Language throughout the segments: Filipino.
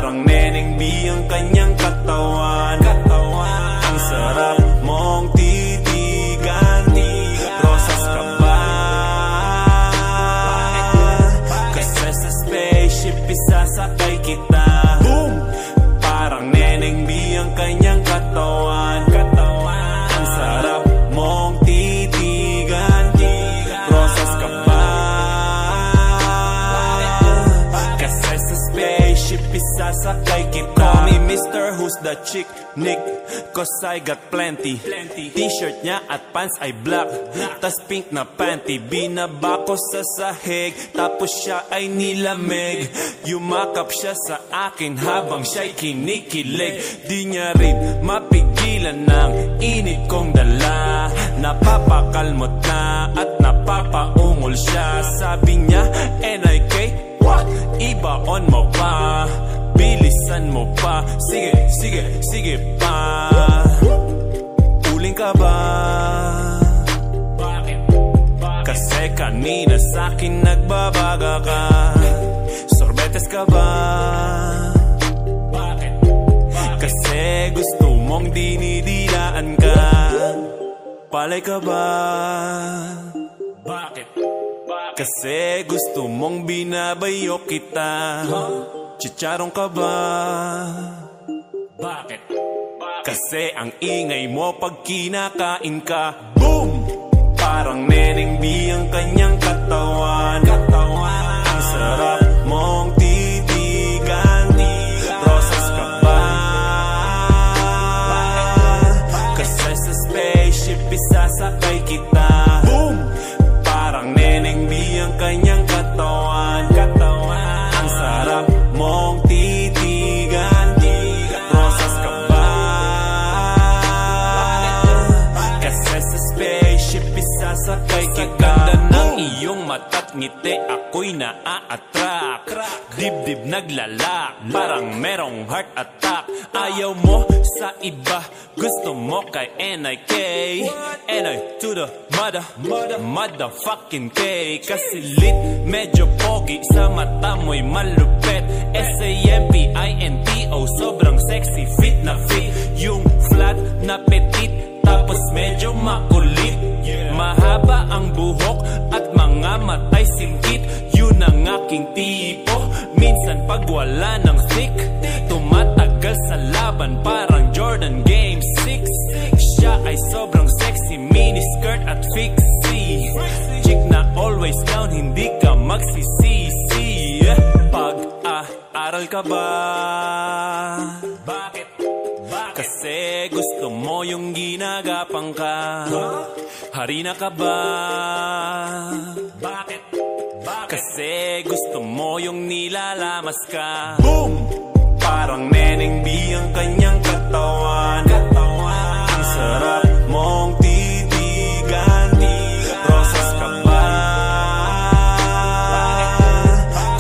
Parang Neneng B ang kanyang katawan. Ang sarap mong titigan. Rosas ka ba? Kasi sa spaceship isasakay kita. Boom! Parang Neneng B ang kanyang katawan. Ang sarap mong titigan. Rosas ka ba? Kasi sa spaceship isasakay kita. Call me Mr. Who's the Chick Nick, cause I got plenty. T-shirt niya at pants ay black, tas pink na panty. Binaba ko sa sahig, tapos siya ay nilamig. Yumakap siya sa akin habang siya'y kinikilig. Di niya rin mapigilan ng init kong dala. Napapakalmot na at napapaungol siya. Sabi niya, NIK, what? Ibaon mo pa, bilisan mo pa. Sige, sige, sige pa. Uling ka ba? Bakit? Kasi kanina sa'kin nagbabaga ka. Sorbetes ka ba? Bakit? Kasi gusto mong dinidilaan ka. Palay ka ba? Bakit? Kasi gusto mong binabayo kita. Chicharong ka ba? Bakit? Kasi ang ingay mo pag kinakain ka. Boom! Parang Neneng B ang kanyang katawan. Ang sarap mong titigan. Rosas ka ba? Kasi sa spaceship isasakay kita. Boom! Parang Neneng B ang kanyang katawan. Ang sarap mong titigan. Rosas ka ba? Kasi sa spaceship isasakay kita. Ganda ng iyong mata't ngiti, ako'y naa-attract. Dibdib naglalak, parang merong heart attack. Ayaw mo sa iba, gusto mo kay NIK. NI to the motherfucking K. Kasi lit, medyo pogi, sa mata mo'y malupet. SAMPINTO, sobrang sexy, fit na fit. Yung flat na petit, tapos medyo makulit. Mahaba ang buhok at mga matay singkit. Yun ang aking tipo. Minsan pag wala ng thick, tumatagal sa laban parang Jordan Game 6. Siya ay sobrang sexy, miniskirt at fixie. Chick na always down, hindi ka magsisisi. Pag-aaral ka ba? Bakit? Kasi gusto mo yung ginagapang ka. Harina ka ba? Bakit? Kasi gusto mo yung nilalamas ka. Boom! Parang Neneng B ang kanyang katawan. Ang sarap mong titigan. Rosas ka ba?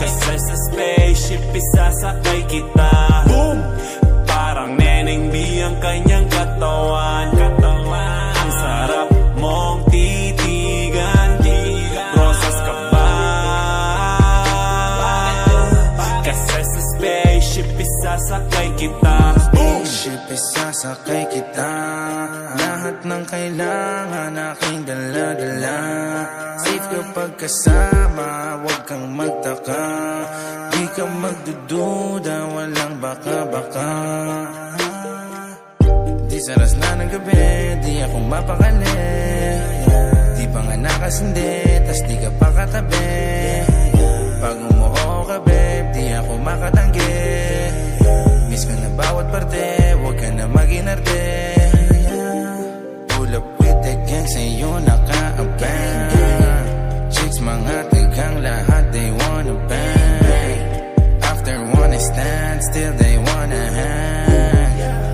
Kasi sa spaceship isasakay kita. Boom! Parang Neneng B ang kanyang katawan. Ang sarap mong titigan. Rosas ka ba? Kasi sa spaceship isasakay kita. Spaceship isasakay kita. Lahat ng kailangan aking dala-dala. Safe kapag kasama, huwag kang magtaka. Di ka magdududa, walang baka-baka. Di saras na ng gabi, di ako mapakali. Di pa nga nakasindi, tas di ka pa katabi. Pag umuho ka babe, di ako makatanggi. Miss ka na bawat parte, huwag ka na mag-inarte. Pull up with the gang, sa'yo naka-abang. Chicks mga tagang lahat, they wanna bang. After one stand, still they wanna hang.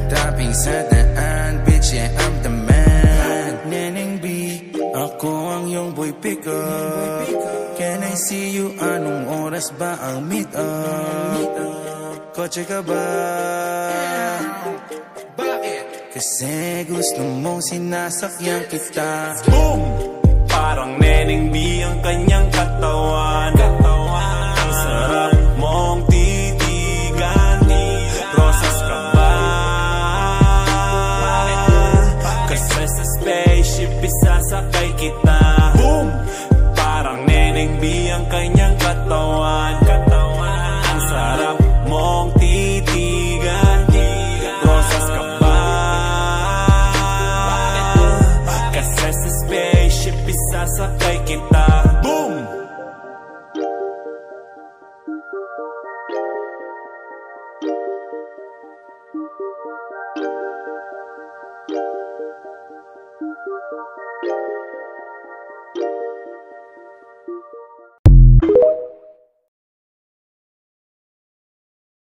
Dropping sa daan, bitch, yeah, I'm the man. Neneng B, ako ang iyong boy pick up. Can I see you? Anong oras ba ang meet up? Kotse ka ba? Bakit? Kasi gusto mong sinasakyan kita. Boom! Parang Neneng B ang kanyang katawan.